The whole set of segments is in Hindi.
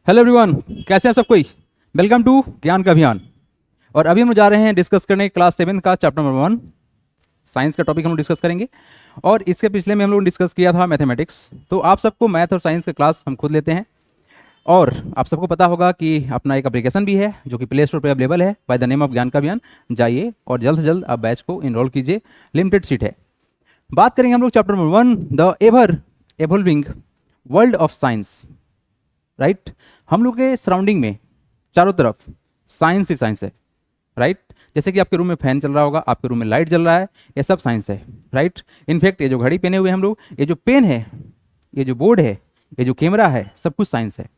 हेलो एवरीवन, कैसे हैं आप सब कोई। वेलकम टू ज्ञान का अभियान। और अभी हम लोग जा रहे हैं डिस्कस करने क्लास 7 का चैप्टर नंबर 1 साइंस का टॉपिक हम लोग डिस्कस करेंगे। और इसके पिछले में हम लोग ने डिस्कस किया था मैथमेटिक्स। तो आप सबको मैथ और साइंस का क्लास हम खुद लेते हैं। और आप सबको पता होगा कि अपना एक एप्लीकेशन भी है जो कि प्ले स्टोर पर अवेलेबल है बाय द नेम ऑफ ज्ञान का अभियान। जाइए और जल्द से जल्द आप बैच को इनरोल कीजिए, लिमिटेड सीट है। बात करेंगे हम लोग chapter number 1 the ever evolving world of science. Right, हम लोग के सराउंडिंग में चारों तरफ साइंस ही साइंस है। राइट, जैसे कि आपके रूम में फैन चल रहा होगा, आपके रूम में लाइट जल रहा है, ये सब साइंस है। राइट, इनफैक्ट ये जो घड़ी पहने हुए हम लोग, ये जो पेन है, ये जो बोर्ड है, ये जो कैमरा है, सब कुछ साइंस है।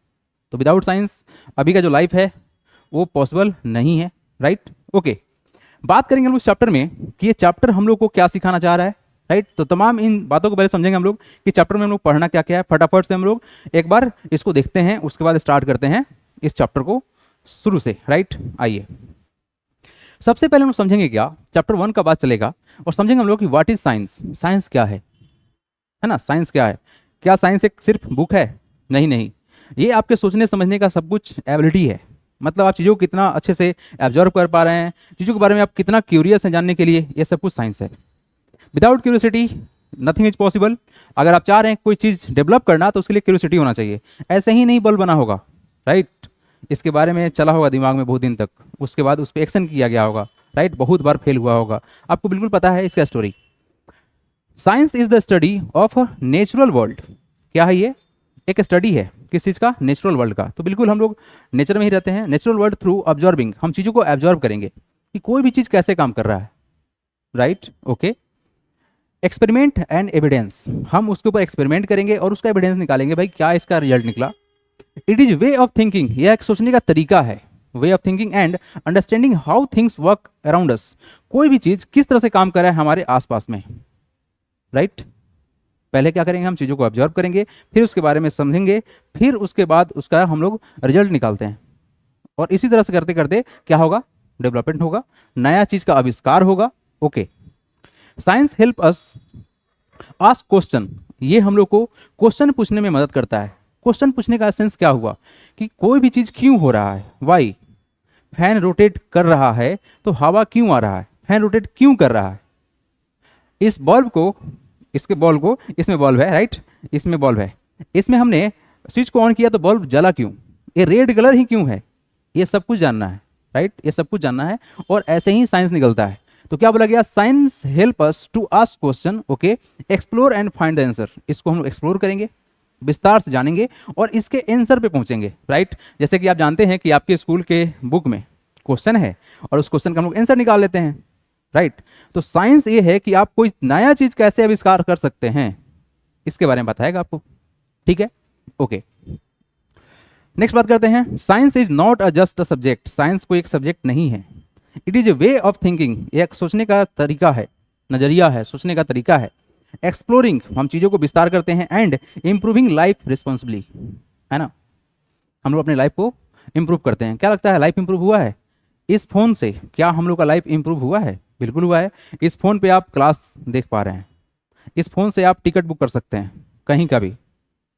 तो विदाउट साइंस अभी का जो लाइफ है वो पॉसिबल नहीं है। Right, okay. बात करेंगे हम लोग चैप्टर में कि ये चैप्टर हम लोग को क्या सिखाना चाह रहा है। राइट, तो तमाम इन बातों को पहले समझेंगे हम लोग कि चैप्टर में हम लोग पढ़ना क्या क्या है। फटाफट से हम लोग एक बार इसको देखते हैं, उसके बाद स्टार्ट करते हैं इस चैप्टर को शुरू से। राइट, आइए सबसे पहले हम लोग समझेंगे क्या, चैप्टर 1 का बात चलेगा और समझेंगे हम लोग कि व्हाट इज साइंस। साइंस क्या है ना, साइंस क्या है। क्या साइंस एक सिर्फ बुक है? नहीं नहीं, ये आपके सोचने समझने का सब कुछ एबिलिटी है। मतलब आप चीज़ों को कितना अच्छे से एब्जॉर्व कर पा रहे हैं, चीज़ों के बारे में आप कितना क्यूरियस हैं जानने के लिए, ये सब कुछ साइंस है। Without curiosity nothing is possible. अगर आप चाह रहे हैं कोई चीज़ डेवलप करना तो उसके लिए क्यूरियोसिटी होना चाहिए। ऐसे ही नहीं बल्ब बना होगा। राइट, इसके बारे में चला होगा दिमाग में बहुत दिन तक, उसके बाद उस पर एक्शन किया गया होगा। राइट, बहुत बार फेल हुआ होगा, आपको बिल्कुल पता है इसका story. Science is the study of natural world. क्या है ये? एक स्टडी है किस चीज़ का? नेचुरल वर्ल्ड का। तो बिल्कुल हम लोग नेचर में ही रहते हैं। नेचुरल वर्ल्ड थ्रू ऑब्जर्विंग, हम चीज़ों को ऑब्जर्व करेंगे कि कोई भी चीज़ कैसे काम कर रहा है। Right, okay. Experiment and evidence, हम उसके ऊपर एक्सपेरिमेंट करेंगे और उसका एविडेंस निकालेंगे, भाई क्या इसका रिजल्ट निकला। It is way of thinking, यह एक सोचने का तरीका है। Way of thinking and understanding how things work around us, कोई भी चीज़ किस तरह से काम कर रहा है हमारे आसपास में। राइट, पहले क्या करेंगे, हम चीज़ों को ऑब्जर्व करेंगे, फिर उसके बारे में समझेंगे, फिर उसके बाद उसका हम लोग रिजल्ट निकालते हैं। और इसी तरह से करते करते क्या होगा? डेवलपमेंट होगा, नया चीज़ का आविष्कार होगा। ओके, साइंस हेल्प अस आस्क क्वेश्चन, ये हम लोग को क्वेश्चन पूछने में मदद करता है। क्वेश्चन पूछने का सेंस क्या हुआ कि कोई भी चीज़ क्यों हो रहा है, वाई। फैन रोटेट कर रहा है तो हवा क्यों आ रहा है, फैन रोटेट क्यों कर रहा है। इस बल्ब को, इसके बॉल को, इसमें बल्ब है, राइट, इसमें बल्ब है, इसमें हमने स्विच को ऑन किया तो बल्ब जला क्यों, ये रेड कलर ही क्यों है, ये सब कुछ जानना है। राइट, ये सब कुछ जानना है और ऐसे ही साइंस निकलता है। तो क्या बोला गया? Science help us to ask question, okay, explore and find the answer. इसको हम लोग एक्सप्लोर करेंगे, विस्तार से जानेंगे और इसके आंसर पे पहुंचेंगे। राइट, जैसे कि आप जानते हैं कि आपके स्कूल के बुक में क्वेश्चन है और उस क्वेश्चन का हम लोग आंसर निकाल लेते हैं। राइट, तो साइंस ये है कि आप कोई नया चीज कैसे आविष्कार कर सकते हैं, इसके बारे में बताएगा आपको। ठीक है, ओके। नेक्स्ट बात करते हैं, science is not a just a subject. Science कोई एक सब्जेक्ट नहीं है, it is a way of thinking, एक सोचने का तरीका है, नजरिया है, सोचने का तरीका है। एक्सप्लोरिंग, हम चीज़ों को विस्तार करते हैं, एंड इम्प्रूविंग लाइफ रिस्पॉन्सिबली, है ना, हम लोग अपने लाइफ को इम्प्रूव करते हैं। क्या लगता है लाइफ इम्प्रूव हुआ है इस फोन से? क्या हम लोग का लाइफ इम्प्रूव हुआ है? बिल्कुल हुआ है। इस फोन पे आप क्लास देख पा रहे हैं, इस फोन से आप टिकट बुक कर सकते हैं कहीं का भी, है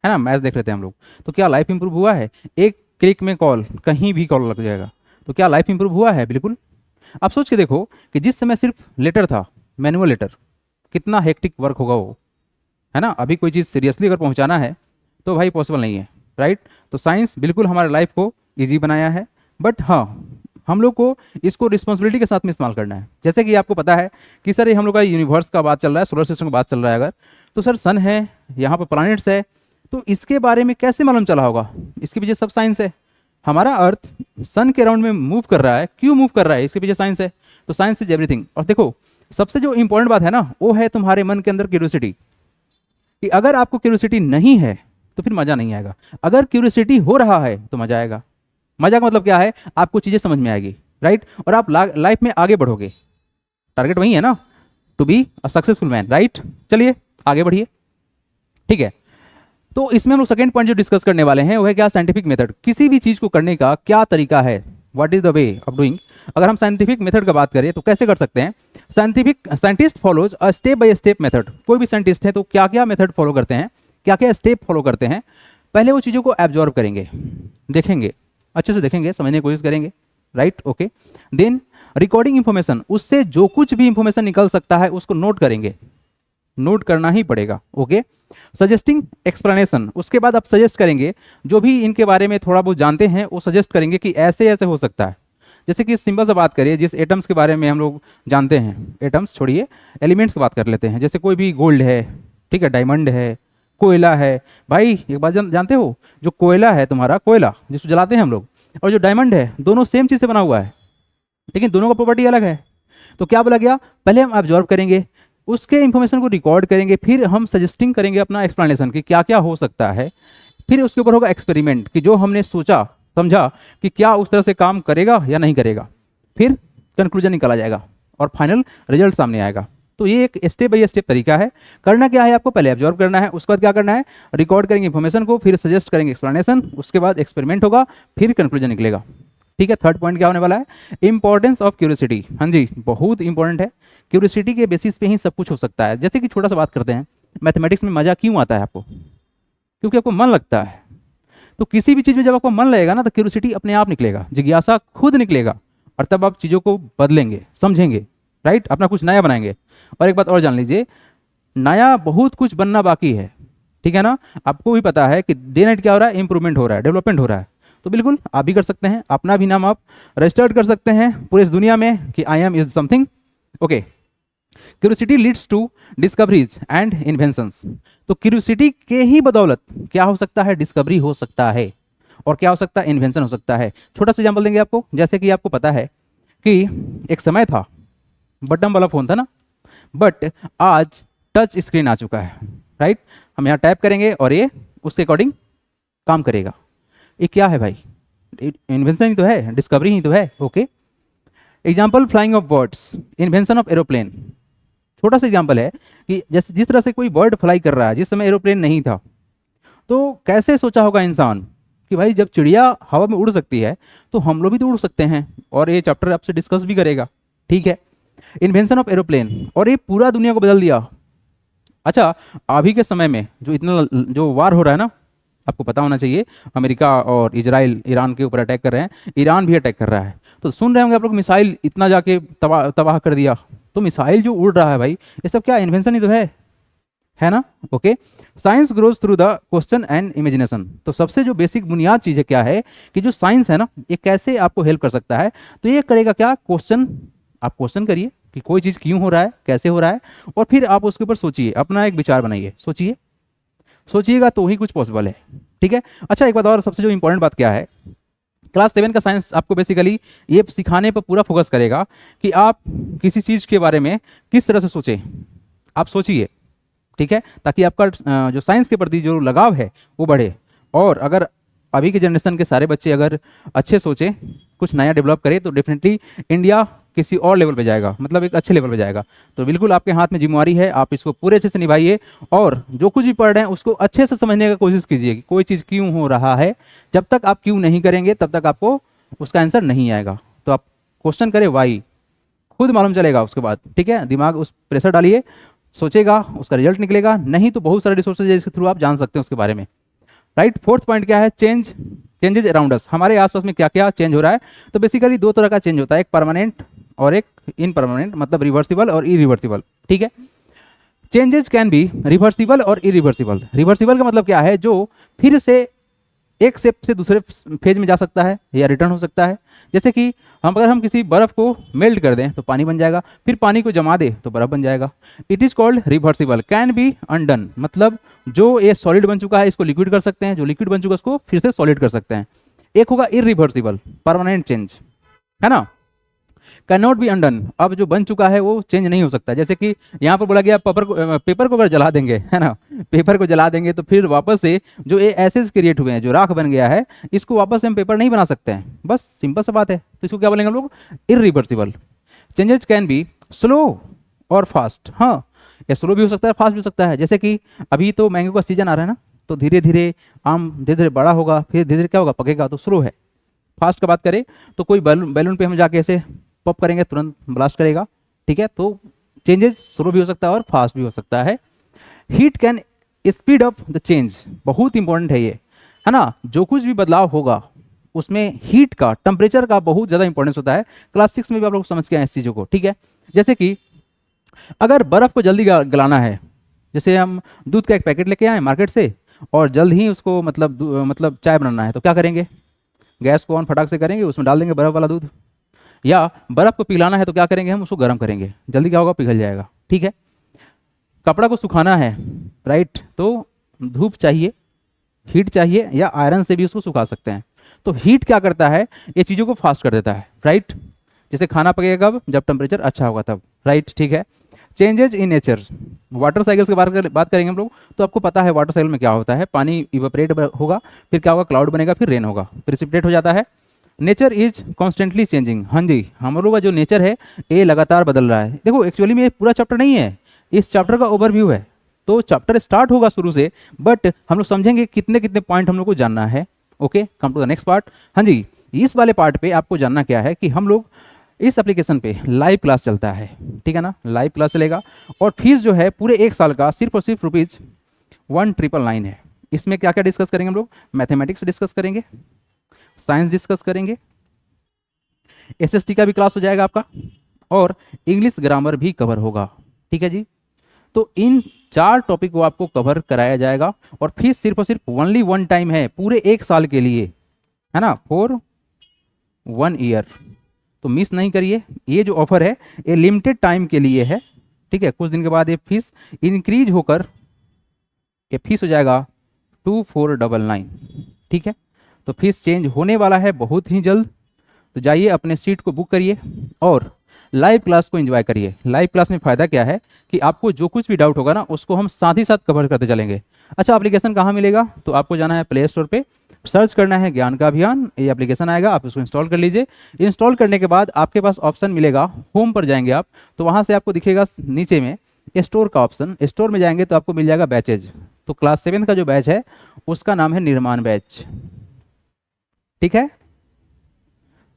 ना, मैच देख लेते हैं हम लोग। तो क्या लाइफ इम्प्रूव हुआ है? एक क्लिक में कॉल, कहीं भी कॉल लग जाएगा। तो क्या लाइफ इम्प्रूव हुआ है? बिल्कुल। आप सोच के देखो कि जिस समय सिर्फ लेटर था, मैनुअल लेटर, कितना हेक्टिक वर्क होगा वो, है ना। अभी कोई चीज़ सीरियसली अगर पहुंचाना है तो भाई पॉसिबल नहीं है। राइट, तो साइंस बिल्कुल हमारे लाइफ को इजी बनाया है, बट हाँ, हम लोग को इसको रिस्पॉन्सिबिलिटी के साथ में इस्तेमाल करना है। जैसे कि आपको पता है कि सर ये हम लोग का यूनिवर्स का बात चल रहा है, सोलर सिस्टम का बात चल रहा है, अगर तो सर सन है, यहाँ पर प्लैनेट्स है, तो इसके बारे में कैसे मालूम चला होगा? इसके पीछे सब साइंस है। हमारा अर्थ सन के अराउंड में मूव कर रहा है, क्यों मूव कर रहा है, इसके पीछे साइंस है। तो साइंस इज एवरीथिंग। और देखो, सबसे जो इंपॉर्टेंट बात है ना, वो है तुम्हारे मन के अंदर क्यूरियोसिटी। कि अगर आपको क्यूरियोसिटी नहीं है तो फिर मजा नहीं आएगा, अगर क्यूरियोसिटी हो रहा है तो मजा आएगा। मजा का मतलब क्या है? आपको चीजें समझ में आएगी। राइट, और आप लाइफ में आगे बढ़ोगे। टारगेट वही है ना, to be a successful man. Right, चलिए आगे बढ़िए। ठीक है, तो इसमें हम लोग सेकंड पॉइंट जो डिस्कस करने वाले हैं वो है क्या? Scientific method. किसी भी चीज को करने का क्या तरीका है, what is the way of doing. अगर हम साइंटिफिक मेथड का बात करें तो कैसे कर सकते हैं? Scientist follows a step by step method. कोई भी साइंटिस्ट है तो क्या क्या मेथड फॉलो करते हैं, क्या क्या स्टेप फॉलो करते हैं? पहले वो चीज़ों को एब्जॉर्व करेंगे, देखेंगे, अच्छे से देखेंगे, समझने की कोशिश करेंगे, right, okay. Then recording information, उससे जो कुछ भी इंफॉर्मेशन निकल सकता है उसको नोट करेंगे, नोट करना ही पड़ेगा, ओके। सजेस्टिंग एक्सप्लेनेशन, उसके बाद आप सजेस्ट करेंगे, जो भी इनके बारे में थोड़ा बहुत जानते हैं वो सजेस्ट करेंगे कि ऐसे ऐसे हो सकता है। जैसे कि सिंपल सा बात करिए, जिस एटम्स के बारे में हम लोग जानते हैं, एटम्स छोड़िए, एलिमेंट्स की बात कर लेते हैं। जैसे कोई भी गोल्ड है, ठीक है, डायमंड है, कोयला है। भाई एक बात जानते हो, जो कोयला है तुम्हारा, कोयला जिसको जलाते हैं हम लोग, और जो डायमंड है, दोनों सेम चीज़ से बना हुआ है, लेकिन दोनों का प्रॉपर्टी अलग है। तो क्या बोला गया, पहले हम ऑब्जर्व करेंगे, उसके इंफॉर्मेशन को रिकॉर्ड करेंगे, फिर हम सजेस्टिंग करेंगे अपना एक्सप्लेनेशन कि क्या क्या हो सकता है, फिर उसके ऊपर होगा एक्सपेरिमेंट कि जो हमने सोचा समझा कि क्या उस तरह से काम करेगा या नहीं करेगा, फिर कंक्लूजन निकाला जाएगा और फाइनल रिजल्ट सामने आएगा। तो ये एक स्टेप बाय स्टेप तरीका है। करना क्या है, आपको पहले ऑब्जर्व करना है, उसके बाद क्या करना है, रिकॉर्ड करेंगे इन्फॉर्मेशन को, फिर सजेस्ट करेंगे एक्सप्लेनेशन, उसके बाद एक्सपेरिमेंट होगा, फिर कंक्लूजन निकलेगा, ठीक है। थर्ड पॉइंट क्या होने वाला है, इंपॉर्टेंस ऑफ क्यूरियोसिटी। हाँ जी, बहुत इंपॉर्टेंट है, क्यूरियोसिटी के बेसिस पे ही सब कुछ हो सकता है। जैसे कि छोटा सा बात करते हैं, मैथमेटिक्स में मजा क्यों आता है आपको, क्योंकि आपको मन लगता है। तो किसी भी चीज़ में जब आपको मन लगेगा ना, तो क्यूरियोसिटी अपने आप निकलेगा, जिज्ञासा खुद निकलेगा, और तब आप चीज़ों को बदलेंगे, समझेंगे, राइट, अपना कुछ नया बनाएंगे। और एक बात और जान लीजिए, नया बहुत कुछ बनना बाकी है, ठीक है ना। आपको भी पता है कि डे नाइट क्या हो रहा है, इंप्रूवमेंट हो रहा है, डेवलपमेंट हो रहा है। तो बिल्कुल आप भी कर सकते हैं, अपना भी नाम आप रजिस्टर्ड कर सकते हैं पूरे इस दुनिया में कि I am is something, okay. Curiosity leads to discoveries and inventions. तो क्यूरियोसिटी के ही बदौलत क्या हो सकता है, डिस्कवरी हो सकता है, और क्या हो सकता है, इन्वेंशन हो सकता है। छोटा सा एग्जाम्पल देंगे आपको, जैसे कि आपको पता है कि एक समय था बटन वाला फोन था ना, बट आज टच स्क्रीन आ चुका है, राइट। हम यहाँ टैप करेंगे और ये उसके अकॉर्डिंग काम करेगा। ये क्या है भाई, इन्वेंशन ही तो है, डिस्कवरी ही तो है, okay. Example flying of birds, invention of aeroplane. छोटा सा एग्जाम्पल है कि जैसे जिस तरह से कोई बर्ड फ्लाई कर रहा है, जिस समय एरोप्लेन नहीं था, तो कैसे सोचा होगा इंसान कि भाई जब चिड़िया हवा में उड़ सकती है तो हम लोग भी तो उड़ सकते हैं, और ये चैप्टर आपसे डिस्कस भी करेगा, ठीक है। इन्वेंशन ऑफ एरोप्लेन, और ये पूरा दुनिया को बदल दिया। अच्छा, अभी के समय में जो इतना जो वार हो रहा है ना, आपको पता होना चाहिए, अमेरिका और इजराइल ईरान के ऊपर अटैक कर रहे हैं, ईरान भी अटैक कर रहा है। तो सुन रहे होंगे आप लोग, मिसाइल इतना जाके तबाह कर दिया। तो मिसाइल जो उड़ रहा है भाई, ये सब क्या इन्वेंशन ही तो है ना, okay. Science grows through the question and imagination. तो सबसे जो बेसिक बुनियाद चीज़ है क्या है कि जो साइंस है ना, ये कैसे आपको हेल्प कर सकता है। तो ये करेगा क्या, क्वेश्चन, आप क्वेश्चन करिए कि कोई चीज़ क्यों हो रहा है, कैसे हो रहा है, और फिर आप उसके ऊपर सोचिए, अपना एक विचार बनाइए, सोचिए, सोचिएगा तो ही कुछ पॉसिबल है, ठीक है। अच्छा, एक बात और, सबसे जो इंपॉर्टेंट बात क्या है, क्लास 7 का साइंस आपको बेसिकली ये सिखाने पर पूरा फोकस करेगा कि आप किसी चीज़ के बारे में किस तरह से सोचें, आप सोचिए, ठीक है, ताकि आपका जो साइंस के प्रति जो लगाव है वो बढ़े। और अगर अभी के जनरेशन के सारे बच्चे अगर अच्छे सोचें, कुछ नया डेवलप करें, तो डेफिनेटली इंडिया किसी और लेवल पे जाएगा, मतलब एक अच्छे लेवल पे जाएगा। तो बिल्कुल आपके हाथ में जिम्मेवारी है, आप इसको पूरे अच्छे से निभाइए, और जो कुछ भी पढ़ रहे हैं उसको अच्छे से समझने की कोशिश कीजिए कि कोई चीज़ क्यों हो रहा है। जब तक आप क्यों नहीं करेंगे तब तक आपको उसका आंसर नहीं आएगा। तो आप क्वेश्चन करें वाई, खुद मालूम चलेगा उसके बाद, ठीक है। दिमाग उस प्रेशर डालिए, सोचेगा, उसका रिजल्ट निकलेगा। नहीं तो बहुत सारे रिसोर्सेज जिसके थ्रू आप जान सकते हैं उसके बारे में, राइट। फोर्थ पॉइंट क्या है, चेंजेज अराउंड अस, हमारे आसपास में क्या क्या चेंज हो रहा है। तो बेसिकली दो तरह का चेंज होता है, एक परमानेंट और एक इनपरमानेंट, मतलब रिवर्सिबल और इरिवर्सिबल, ठीक है। चेंजेज कैन बी रिवर्सिबल और इरिवर्सिबल। रिवर्सिबल का मतलब क्या है, जो फिर से एक स्टेप से दूसरे फेज में जा सकता है या रिटर्न हो सकता है। जैसे कि अगर हम किसी बर्फ़ को मेल्ट कर दें तो पानी बन जाएगा, फिर पानी को जमा दे तो बर्फ़ बन जाएगा। It is called reversible, can be undone, मतलब जो ये सॉलिड बन चुका है इसको लिक्विड कर सकते हैं, जो लिक्विड बन चुका है उसको फिर से सॉलिड कर सकते हैं। एक होगा इरिवर्सिबल, परमानेंट चेंज, है ना, कैन नॉट बी अनडन, अब जो बन चुका है वो चेंज नहीं हो सकता। जैसे कि यहाँ पर बोला गया पेपर को अगर जला देंगे, है ना, पेपर को जला देंगे तो फिर वापस से जो ये एसेस क्रिएट हुए हैं, जो राख बन गया है, इसको वापस से हम पेपर नहीं बना सकते हैं, बस सिंपल सा बात है। तो इसको क्या बोलेंगे हम लोग, irreversible. Changes can be slow और फास्ट, हाँ, या स्लो भी हो सकता है, फास्ट भी हो सकता है। जैसे कि अभी तो मैंगो का सीजन आ रहा है ना, तो धीरे धीरे आम धीरे धीरे बड़ा होगा, फिर धीरे धीरे क्या होगा, पकेगा, तो स्लो है। फास्ट का बात करें तो कोई बैलून पे हम जाके ऐसे पॉप करेंगे, तुरंत ब्लास्ट करेगा, ठीक है। तो चेंजेस स्लो भी हो सकता है और फास्ट भी हो सकता है। Heat can speed up the change, बहुत इंपॉर्टेंट है ये, है ना। जो कुछ भी बदलाव होगा उसमें हीट का, टेम्परेचर का बहुत ज़्यादा इंपॉर्टेंस होता है। क्लास 6 में भी आप लोग समझ के आए इस चीज़ों को, ठीक है। जैसे कि अगर बर्फ़ को जल्दी गलाना है, जैसे हम दूध का एक पैकेट लेके आए मार्केट से और जल्द ही उसको मतलब चाय बनाना है, तो क्या करेंगे, गैस को ऑन फटाक से करेंगे, उसमें डाल देंगे बर्फ़ वाला दूध। या बर्फ़ को पिघलाना है तो क्या करेंगे, हम उसको गर्म करेंगे, जल्दी क्या होगा, पिघल जाएगा, ठीक है। कपड़ा को सुखाना है, राइट, तो धूप चाहिए, हीट चाहिए, या आयरन से भी उसको सुखा सकते हैं। तो हीट क्या करता है, ये चीज़ों को फास्ट कर देता है, राइट। जैसे खाना पकेगा कब, जब टेम्परेचर अच्छा होगा तब, राइट, ठीक है। Changes in nature, water cycles के बात करेंगे हम लोग, तो आपको पता है वाटर साइकिल में क्या होता है, पानी इवेपरेट होगा, फिर क्या होगा, क्लाउड बनेगा, फिर रेन होगा, प्रिसिपिटेट हो जाता है। नेचर इज कॉन्स्टेंटली चेंजिंग, हाँ जी, हम लोगों का जो नेचर है ये लगातार बदल रहा है। देखो एक्चुअली में ये पूरा चैप्टर नहीं है, इस चैप्टर का ओवरव्यू है। तो चैप्टर स्टार्ट होगा शुरू से, बट हम लोग समझेंगे कितने कितने पॉइंट हम लोग को जानना है। Okay, come to the next part. हाँ जी, इस वाले पार्ट पे आपको जानना क्या है कि हम लोग इस एप्लीकेशन पे लाइव क्लास चलता है, ठीक है ना, लाइव क्लास चलेगा। और फीस जो है पूरे 1 साल का सिर्फ और सिर्फ ₹1999 है। इसमें क्या क्या डिस्कस करेंगे हम लोग, मैथमेटिक्स डिस्कस करेंगे, साइंस डिस्कस करेंगे, एसएसटी का भी क्लास हो जाएगा आपका, और इंग्लिश ग्रामर भी कवर होगा, ठीक है जी। तो इन 4 टॉपिक को आपको कवर कराया जाएगा और फीस सिर्फ और सिर्फ ओनली 1 टाइम है, पूरे 1 साल के लिए, है ना, फॉर 1 ईयर। तो मिस नहीं करिए, ये जो ऑफर है ये लिमिटेड टाइम के लिए है, ठीक है। कुछ दिन के बाद ये फीस इंक्रीज होकर ये फीस हो जाएगा 2499, ठीक है। तो फीस चेंज होने वाला है बहुत ही जल्द। तो जाइए अपने सीट को बुक करिए और लाइव क्लास को एंजॉय करिए। लाइव क्लास में फ़ायदा क्या है कि आपको जो कुछ भी डाउट होगा ना उसको हम साथ ही साथ कवर करते चलेंगे। अच्छा, एप्लीकेशन कहाँ मिलेगा, तो आपको जाना है प्ले स्टोर पे, सर्च करना है ज्ञान का अभियान, ये एप्लीकेशन आएगा, आप इसको इंस्टॉल कर लीजिए। इंस्टॉल करने के बाद आपके पास ऑप्शन मिलेगा, होम पर जाएंगे आप, तो वहाँ से आपको दिखेगा नीचे में स्टोर का ऑप्शन, स्टोर में जाएंगे तो आपको मिल जाएगा बैचेज। तो क्लास 7 का जो बैच है उसका नाम है निर्माण बैच, ठीक है।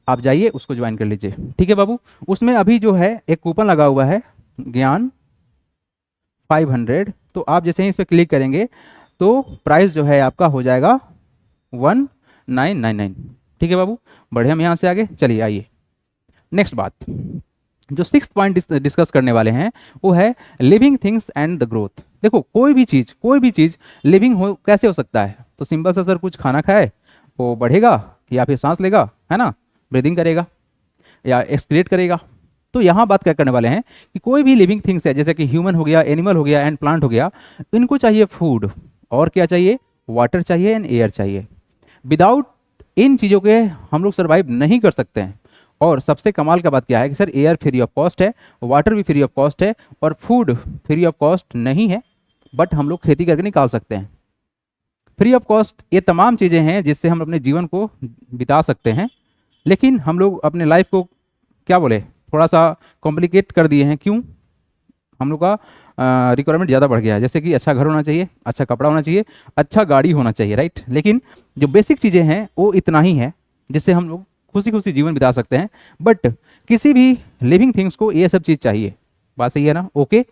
आप जाइए उसको ज्वाइन कर लीजिए, ठीक है बाबू। उसमें अभी जो है एक कूपन लगा हुआ है ज्ञान 500, तो आप जैसे ही इस पर क्लिक करेंगे तो प्राइस जो है आपका हो जाएगा 1999, ठीक है बाबू। बढ़े हम यहाँ से आगे, चलिए आइए नेक्स्ट बात। जो 6th पॉइंट डिस्कस करने वाले हैं वो है living things and the growth. देखो कोई भी चीज़ लिविंग हो कैसे हो सकता है, तो सिंपल सा सर, कुछ खाना खाए वो बढ़ेगा या फिर सांस लेगा, है ना, ब्रीदिंग करेगा या एक्सक्रीट करेगा। तो यहाँ बात क्या करने वाले हैं कि कोई भी लिविंग थिंग्स है, जैसे कि ह्यूमन हो गया, एनिमल हो गया एंड प्लांट हो गया, इनको चाहिए फूड, और क्या चाहिए, वाटर चाहिए एंड एयर चाहिए। विदाउट इन चीज़ों के हम लोग सर्वाइव नहीं कर सकते हैं। और सबसे कमाल का बात क्या है कि sir air free of cost है, वाटर भी फ्री ऑफ कॉस्ट है, और फूड फ्री ऑफ कॉस्ट नहीं है, बट हम लोग खेती करके निकाल सकते हैं। फ्री ऑफ कॉस्ट ये तमाम चीज़ें हैं जिससे हम अपने जीवन को बिता सकते हैं, लेकिन हम लोग अपने लाइफ को क्या बोले थोड़ा सा कॉम्प्लिकेट कर दिए हैं। क्यों, हम लोग का रिक्वायरमेंट ज़्यादा बढ़ गया है, जैसे कि अच्छा घर होना चाहिए, अच्छा कपड़ा होना चाहिए, अच्छा गाड़ी होना चाहिए, राइट। लेकिन जो बेसिक चीज़ें हैं वो इतना ही है जिससे हम लोग खुशी खुशी जीवन बिता सकते हैं। बट किसी भी लिविंग थिंग्स को ये सब चीज़ चाहिए, बात सही है ना, okay.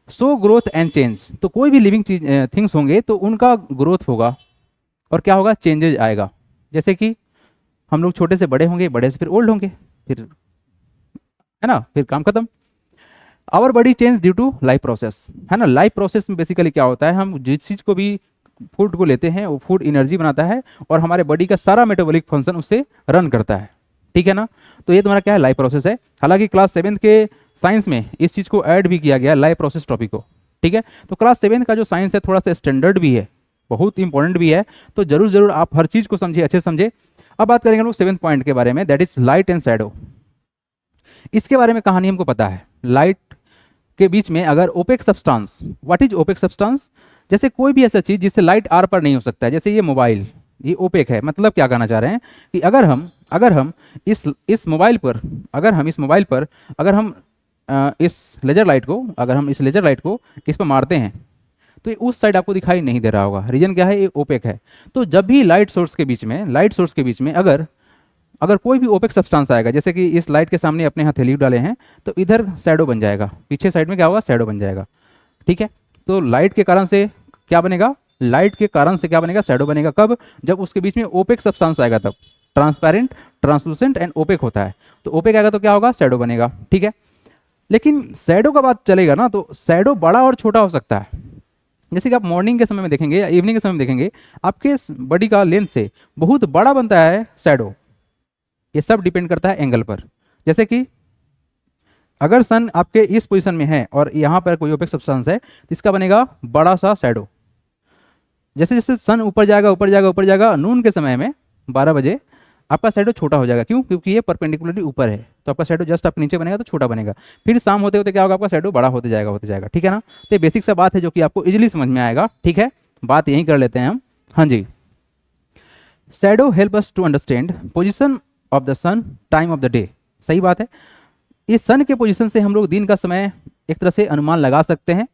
So growth and change, तो कोई भी लिविंग थिंग्स होंगे तो उनका ग्रोथ होगा और क्या होगा, चेंजेज आएगा। जैसे कि हम लोग छोटे से बड़े होंगे, बड़े से फिर ओल्ड होंगे, फिर है ना, फिर काम खत्म। Our body change due to life process, है ना। लाइफ प्रोसेस में बेसिकली क्या होता है, हम जिस चीज़ को भी फूड को लेते हैं वो फूड एनर्जी बनाता है और हमारे बॉडी का सारा मेटाबॉलिक फंक्शन उससे रन करता है, ठीक है ना। तो ये तुम्हारा क्या है, लाइफ प्रोसेस है। हालांकि क्लास 7 के साइंस में इस चीज़ को ऐड भी किया गया लाइफ प्रोसेस टॉपिक को, ठीक है। तो क्लास 7 का जो साइंस है थोड़ा सा स्टैंडर्ड भी है, बहुत इंपॉर्टेंट भी है, तो जरूर आप हर चीज़ को समझिए, अच्छे समझे। अब बात करेंगे हम लोग 7th पॉइंट के बारे में, that is light and shadow. इसके बारे में कहानी हमको पता है। लाइट के बीच में अगर opaque substance, what is opaque substance, जैसे कोई भी ऐसा चीज़ जिससे लाइट आर पर नहीं हो सकता है, जैसे ये मोबाइल, ये ओपेक है। मतलब क्या कहना चाह रहे हैं कि अगर हम इस मोबाइल पर अगर हम इस लेजर लाइट को इस पर मारते हैं तो ये उस साइड आपको दिखाई नहीं दे रहा होगा। रीजन क्या है, ये ओपेक है। तो जब भी लाइट सोर्स के बीच में अगर कोई भी ओपेक सब्सटेंस आएगा, जैसे कि इस लाइट के सामने अपने हथेली डाले हैं तो इधर शैडो बन जाएगा, पीछे साइड में क्या होगा, शैडो बन जाएगा, ठीक है। तो लाइट के कारण से क्या बनेगा, शैडो बनेगा। कब, जब उसके बीच में ओपेक सब्सटेंस आएगा तब। ट्रांसपेरेंट, ट्रांसलूसेंट एंड ओपेक होता है। तो ओपेक आएगा तो क्या होगा, शैडो बनेगा, ठीक है। लेकिन शैडो का बात चलेगा ना, तो शैडो बड़ा और छोटा हो सकता है। जैसे कि आप मॉर्निंग के समय में देखेंगे या इवनिंग के समय में देखेंगे, आपके बॉडी का लेंथ से बहुत बड़ा बनता है शैडो। ये सब डिपेंड करता है एंगल पर। जैसे कि अगर सन आपके इस पोजीशन में है और यहाँ पर कोई ओपेक सब्सटेंस है, तो इसका बनेगा बड़ा सा शैडो। जैसे जैसे सन ऊपर जाएगा ऊपर जाएगा ऊपर जाएगा, नून के समय में 12 बजे आपका शैडो छोटा हो जाएगा। क्यों? क्योंकि ये परपेंडिकुलरली ऊपर है, तो आपका शैडो जस्ट आपके नीचे बनेगा तो छोटा बनेगा। फिर शाम होते होते क्या होगा, आपका शैडो बड़ा होते जाएगा, ठीक है ना। तो ये बेसिक सा बात है जो कि आपको इजीली समझ में आएगा, ठीक है। बात यहीं कर लेते हैं हम। हाँ जी, shadow help us to understand position of the sun, time of the day. सही बात है। इस सन के पोजीशन से हम लोग दिन का समय एक तरह से अनुमान लगा सकते हैं।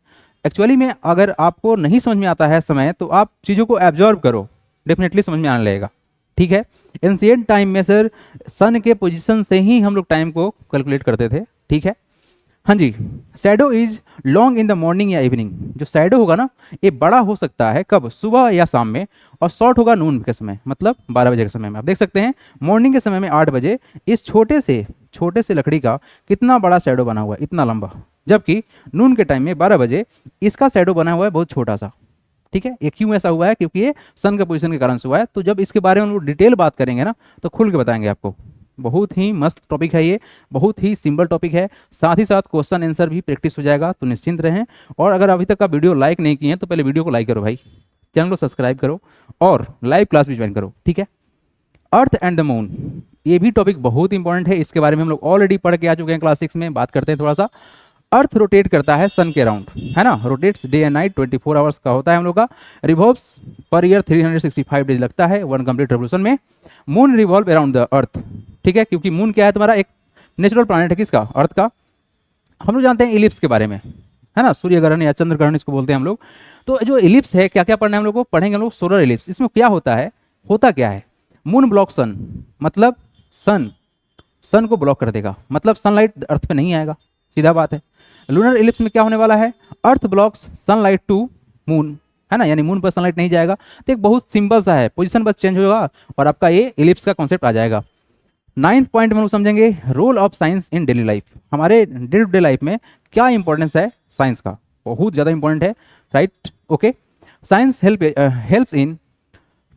एक्चुअली में अगर आपको नहीं समझ में आता है समय, तो आप चीज़ों को एब्जॉर्व करो, डेफिनेटली समझ में आने लगेगा, ठीक है। एंशिएंट टाइम में सर सन के पोजीशन से ही हम लोग टाइम को कैलकुलेट करते थे, ठीक है। हाँ जी, shadow is long in the morning या इवनिंग। जो शैडो होगा ना, ये बड़ा हो सकता है कब, सुबह या शाम में, और शॉर्ट होगा नून के समय, मतलब 12 बजे के समय में। आप देख सकते हैं मॉर्निंग के समय में 8 बजे इस छोटे से लकड़ी का कितना बड़ा शैडो बना हुआ है, इतना लंबा, जबकि नून के टाइम में 12 बजे इसका शैडो बना हुआ है बहुत छोटा सा, ठीक है। ये क्यों ऐसा हुआ है? क्योंकि ये सन का पोजीशन के कारण से हुआ है। तो जब इसके बारे में हम लोग डिटेल बात करेंगे ना, तो खुल के बताएंगे आपको। बहुत ही मस्त टॉपिक है ये, बहुत ही सिंपल टॉपिक है, साथ ही साथ क्वेश्चन आंसर भी प्रैक्टिस हो जाएगा, तो निश्चिंत रहें। और अगर अभी तक का वीडियो लाइक नहीं किए हैं तो पहले वीडियो को लाइक करो भाई, चैनल को सब्सक्राइब करो और लाइव क्लास भी ज्वाइन करो, ठीक है। अर्थ एंड द मून, ये भी टॉपिक बहुत इंपॉर्टेंट है। इसके बारे में हम लोग ऑलरेडी पढ़ के आ चुके हैं क्लास 6 में। बात करते हैं थोड़ा सा। अर्थ रोटेट करता है सन के अराउंड, है ना, rotates day and night, 24 hours का होता है हम लोग का। रिवॉल्व्स पर ईयर 365 डेज लगता है वन कंप्लीट रेवोल्यूशन में। Moon revolve around the earth, ठीक है, क्योंकि मून क्या है तुम्हारा, एक नेचुरल प्लैनेट है, किसका, अर्थ का। हम लोग जानते हैं इलिप्स के बारे में, है ना, सूर्य ग्रहण या चंद्र ग्रहण इसको बोलते हैं हम लोग। तो जो इलिप्स है, क्या क्या पढ़ना है हम लोग को, पढ़ेंगे हम लोग सोलर इलिप्स। इसमें क्या होता है, होता क्या है, मून ब्लॉक सन, मतलब सन को ब्लॉक कर देगा, मतलब सनलाइट अर्थ पे नहीं आएगा, सीधा बात है। लूनर इलिप्स में क्या होने वाला है, अर्थ ब्लॉक्स सनलाइट टू मून, है ना, यानी मून पर सनलाइट नहीं जाएगा। तो एक बहुत सिंपल सा है, पोजीशन बस चेंज होगा और आपका ये इलिप्स का कॉन्सेप्ट आ जाएगा। 9th पॉइंट में लोग समझेंगे role of science in daily life. हमारे डे टू डे लाइफ में क्या इंपॉर्टेंस है साइंस का, बहुत ज़्यादा इंपॉर्टेंट है, right, okay. Science helps in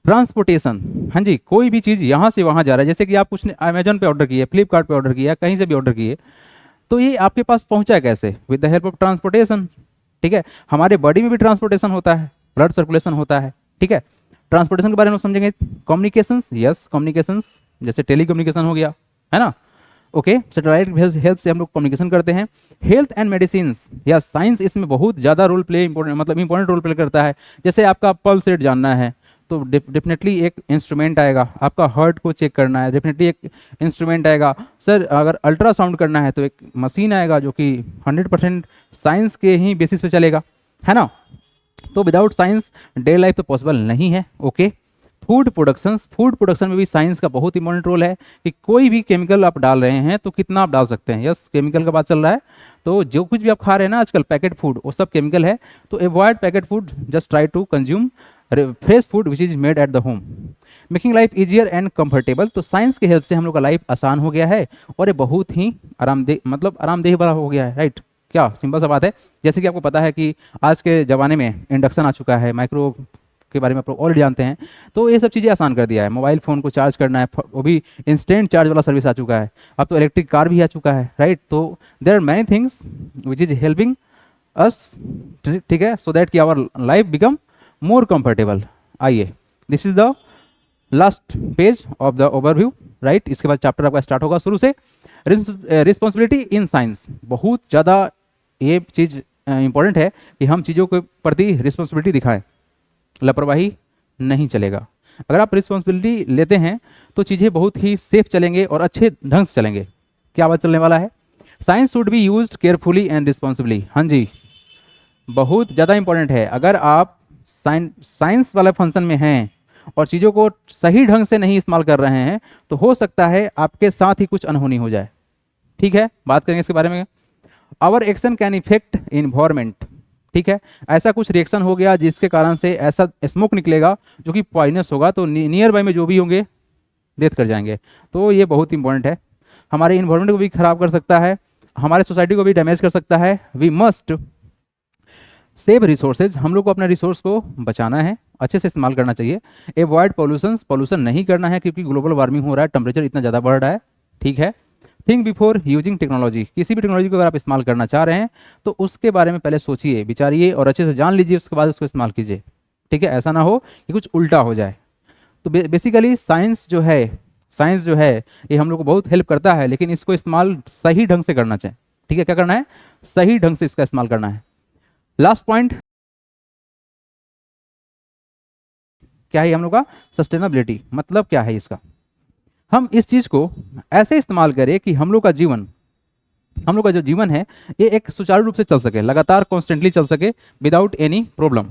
transportation. हाँ जी, कोई भी चीज़ यहाँ से वहाँ जा रहा है, जैसे कि आप कुछ अमेजोन पे ऑर्डर किए, फ्लिपकार्ट पे ऑर्डर किया, कहीं से भी ऑर्डर किए, तो ये आपके पास पहुँचा कैसे, with the help of transportation, ठीक है। हमारे बॉडी में भी ट्रांसपोर्टेशन होता है, ब्लड सर्कुलेशन होता है, ठीक है। ट्रांसपोर्टेशन के बारे में समझेंगे। कम्युनिकेशंस, यस कम्युनिकेशंस, जैसे टेली कम्युनिकेशन हो गया, है ना, ओके। सैटेलाइट हेल्थ से हम लोग कम्युनिकेशन करते हैं। हेल्थ एंड मेडिसिन, या साइंस इसमें बहुत ज़्यादा role play important role play करता है। जैसे आपका पल्स रेट जानना है तो डेफिनेटली एक इंस्ट्रूमेंट आएगा। आपका हार्ट को चेक करना है, डेफिनेटली एक इंस्ट्रूमेंट आएगा। सर अगर अल्ट्रासाउंड करना है तो एक मशीन आएगा जो कि 100% साइंस के ही बेसिस पे चलेगा, है ना। तो विदाउट साइंस डे लाइफ तो पॉसिबल नहीं है, ओके। फूड प्रोडक्शन में भी साइंस का बहुत इंपॉर्टेंट रोल है कि कोई भी केमिकल आप डाल रहे हैं तो कितना आप डाल सकते हैं। यस, केमिकल का बात चल रहा है, तो जो कुछ भी आप खा रहे हैं ना आजकल पैकेट फूड, वो सब केमिकल है। तो avoid packet food, just try to consume fresh food which is made at the home, making life easier and comfortable. तो साइंस की हेल्प से हम लोग का लाइफ आसान हो गया है और ये बहुत ही आरामदेह भरा हो गया है, राइट। क्या सिंपल सा बात है। जैसे कि आपको पता है कि आज के ज़माने में इंडक्शन आ चुका है, माइक्रो के बारे में आप ऑलरेडी जानते हैं, तो ये सब चीज़ें आसान कर दिया है। मोबाइल फ़ोन को चार्ज करना है, वो भी इंस्टेंट चार्ज वाला सर्विस आ चुका है। अब तो इलेक्ट्रिक कार भी आ चुका है, राइट। तो there are many things which is helping us, ठीक है, सो दैट कि our life become more comfortable. आइए, this is the last page of the overview, right. इसके बाद चैप्टर आपका स्टार्ट होगा शुरू से। रिस्पॉन्सिबिलिटी इन साइंस, बहुत ज़्यादा ये चीज़ इंपॉर्टेंट है कि हम चीज़ों के प्रति रिस्पॉन्सिबिलिटी दिखाएं, लापरवाही नहीं चलेगा। अगर आप रिस्पॉन्सिबिलिटी लेते हैं तो चीज़ें बहुत ही सेफ चलेंगे और अच्छे ढंग से चलेंगे। क्या बात चलने वाला है, science should be used carefully and responsibly. हाँ जी, बहुत ज़्यादा इंपॉर्टेंट है। अगर आप साइंस वाले फंक्शन में हैं और चीज़ों को सही ढंग से नहीं इस्तेमाल कर रहे हैं तो हो सकता है आपके साथ ही कुछ अनहोनी हो जाए, ठीक है। बात करेंगे इसके बारे में। Our action can effect environment, ठीक है। ऐसा कुछ रिएक्शन हो गया जिसके कारण से ऐसा स्मोक निकलेगा जो कि पॉइजनस होगा, तो नियर बाय में जो भी होंगे डेथ कर जाएंगे। तो ये बहुत इंपॉर्टेंट है, हमारे इन्वायरमेंट को भी खराब कर सकता है, हमारे सोसाइटी को भी डैमेज कर सकता है। वी मस्ट सेव रिसोर्सेज, हम लोग को अपने रिसोर्स को बचाना है, अच्छे से इस्तेमाल करना चाहिए। एवॉइड पॉल्यूशंस, पॉल्यूशन नहीं करना है क्योंकि ग्लोबल वार्मिंग हो रहा है, टेम्परेचर इतना ज़्यादा बढ़ रहा है, ठीक है। थिंक बिफोर यूजिंग टेक्नोलॉजी, किसी भी टेक्नोलॉजी को अगर आप इस्तेमाल करना चाह रहे हैं तो उसके बारे में पहले सोचिए, विचारिए और अच्छे से जान लीजिए, उसके बाद उसको इस्तेमाल कीजिए, ठीक है। ऐसा ना हो कि कुछ उल्टा हो जाए। तो बेसिकली साइंस जो है ये हम लोग को बहुत हेल्प करता है, लेकिन इसको इस्तेमाल सही ढंग से करना चाहिए, ठीक है। क्या करना है? सही ढंग से इसका इस्तेमाल करना है। लास्ट पॉइंट क्या है हम लोग का? सस्टेनेबिलिटी। मतलब क्या है इसका? हम इस चीज़ को ऐसे इस्तेमाल करें कि हम लोग का जो जीवन है ये एक सुचारू रूप से चल सके, लगातार कॉन्स्टेंटली चल सके, विदाउट एनी प्रॉब्लम,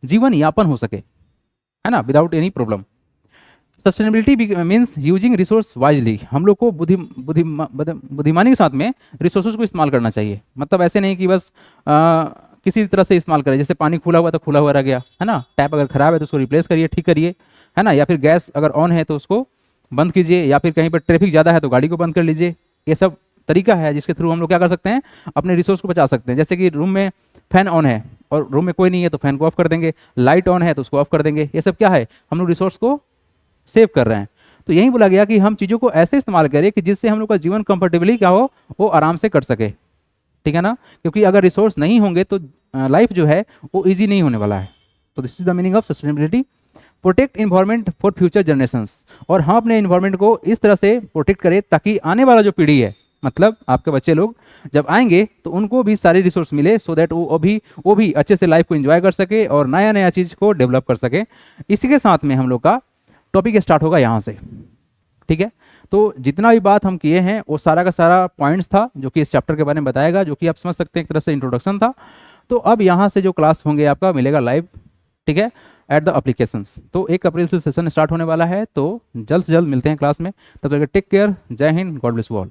जीवन यापन हो सके, है ना, without any problem. Sustainability means using resource wisely, हम लोग को बुद्धिमानी के साथ में रिसोर्सेज को इस्तेमाल करना चाहिए। मतलब ऐसे नहीं कि बस किसी तरह से इस्तेमाल करें, जैसे पानी खुला हुआ तो खुला हुआ रह गया, है ना, टैप अगर खराब है तो उसको रिप्लेस करिए, ठीक करिए, है ना, या फिर गैस अगर ऑन है तो उसको बंद कीजिए, या फिर कहीं पर ट्रैफिक ज़्यादा है तो गाड़ी को बंद कर लीजिए। ये सब तरीका है जिसके थ्रू हम लोग क्या कर सकते हैं, अपने रिसोर्स को बचा सकते हैं। जैसे कि रूम में फैन ऑन है और रूम में कोई नहीं है तो फैन को ऑफ कर देंगे, लाइट ऑन है तो उसको ऑफ कर देंगे। ये सब क्या है, हम लोग रिसोर्स को सेव कर रहे हैं। तो यही बोला गया कि हम चीज़ों को ऐसे इस्तेमाल करें कि जिससे हम लोग का जीवन कंफर्टेबली क्या हो, वो आराम से कट सके, ठीक है ना। क्योंकि अगर रिसोर्स नहीं होंगे तो लाइफ जो है वो इजी नहीं होने वाला है। तो this is the meaning of sustainability. Protect environment for future generations, और हम अपने इन्वायरमेंट को इस तरह से प्रोटेक्ट करें ताकि आने वाला जो पीढ़ी है, मतलब आपके बच्चे लोग जब आएंगे तो उनको भी सारे रिसोर्स मिले, सो दैट वो भी अच्छे से लाइफ को एंजॉय कर सके और नया नया चीज़ को डेवलप कर सके। इसी के साथ में हम लोग का टॉपिक स्टार्ट होगा यहाँ से, ठीक है। तो जितना भी बात हम किए हैं वो सारा का सारा पॉइंट्स था जो कि इस चैप्टर के बारे में बताएगा, जो कि आप समझ सकते हैं एक तरह से इंट्रोडक्शन था। तो अब यहाँ से जो क्लास होंगे आपका मिलेगा लाइव, ठीक है, एट द एप्लीकेशंस। तो 1 अप्रैल से सेशन स्टार्ट होने वाला है, तो जल्द से जल्द मिलते हैं क्लास में। तब तक टेक केयर, जय Hind, God bless you all.